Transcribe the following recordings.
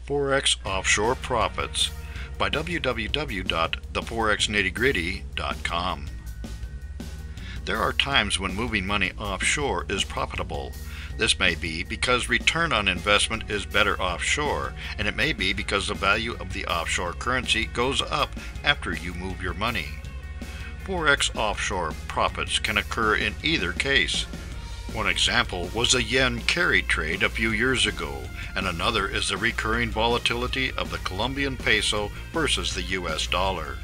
Forex Offshore Profits by www.theforexnittygritty.com. There are times when moving money offshore is profitable. This may be because return on investment is better offshore, and it may be because the value of the offshore currency goes up after you move your money. Forex offshore profits can occur in either case. One example was a yen carry trade a few years ago, and another is the recurring volatility of the Colombian peso versus the US dollar.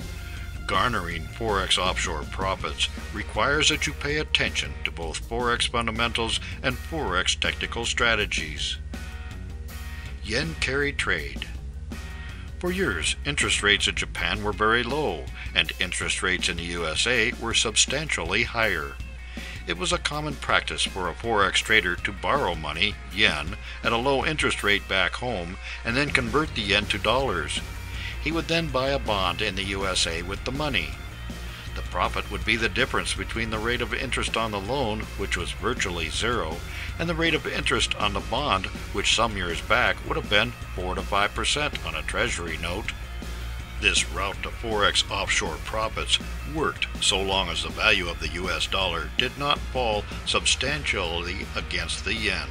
Garnering Forex offshore profits requires that you pay attention to both Forex fundamentals and Forex technical strategies. Yen carry trade. For years, interest rates in Japan were very low, and interest rates in the USA were substantially higher. It was a common practice for a Forex trader to borrow money, yen, at a low interest rate back home and then convert the yen to dollars. He would then buy a bond in the USA with the money. The profit would be the difference between the rate of interest on the loan, which was virtually zero, and the rate of interest on the bond, which some years back would have been 4 to 5% on a treasury note. This route to Forex offshore profits worked so long as the value of the US dollar did not fall substantially against the yen.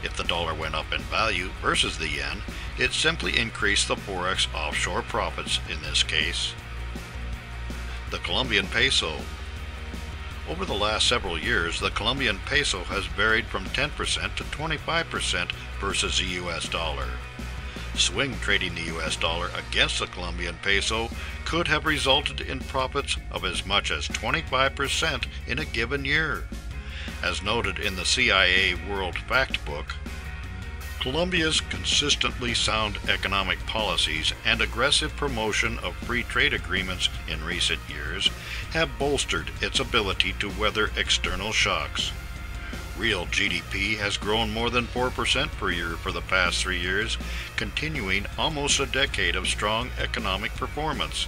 If the dollar went up in value versus the yen, it simply increased the Forex offshore profits in this case. The Colombian peso. Over the last several years, the Colombian peso has varied from 10% to 25% versus the US dollar. Swing trading the US dollar against the Colombian peso could have resulted in profits of as much as 25% in a given year. As noted in the CIA World Factbook, Colombia's consistently sound economic policies and aggressive promotion of free trade agreements in recent years have bolstered its ability to weather external shocks. Real GDP has grown more than 4% per year for the past 3 years, continuing almost a decade of strong economic performance.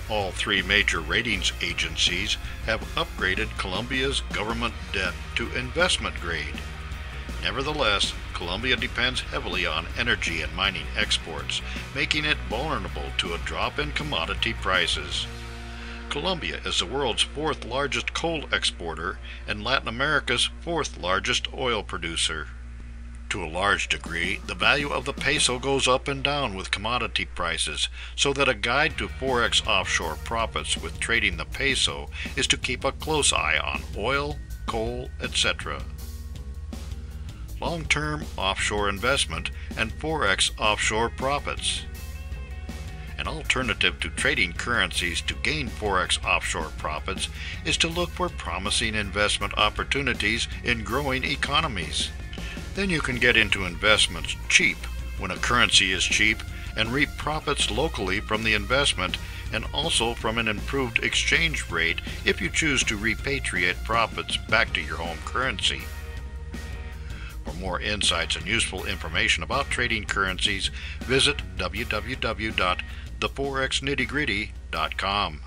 All three major ratings agencies have upgraded Colombia's government debt to investment grade. Nevertheless, Colombia depends heavily on energy and mining exports, making it vulnerable to a drop in commodity prices. Colombia is the world's 4th largest coal exporter and Latin America's 4th largest oil producer. To a large degree, the value of the peso goes up and down with commodity prices, so that a guide to Forex offshore profits with trading the peso is to keep a close eye on oil, coal, etc. Long-term offshore investment and Forex offshore profits. An alternative to trading currencies to gain Forex offshore profits is to look for promising investment opportunities in growing economies. Then you can get into investments cheap when a currency is cheap and reap profits locally from the investment and also from an improved exchange rate if you choose to repatriate profits back to your home currency. For more insights and useful information about trading currencies, visit www.theforexnittygritty.com.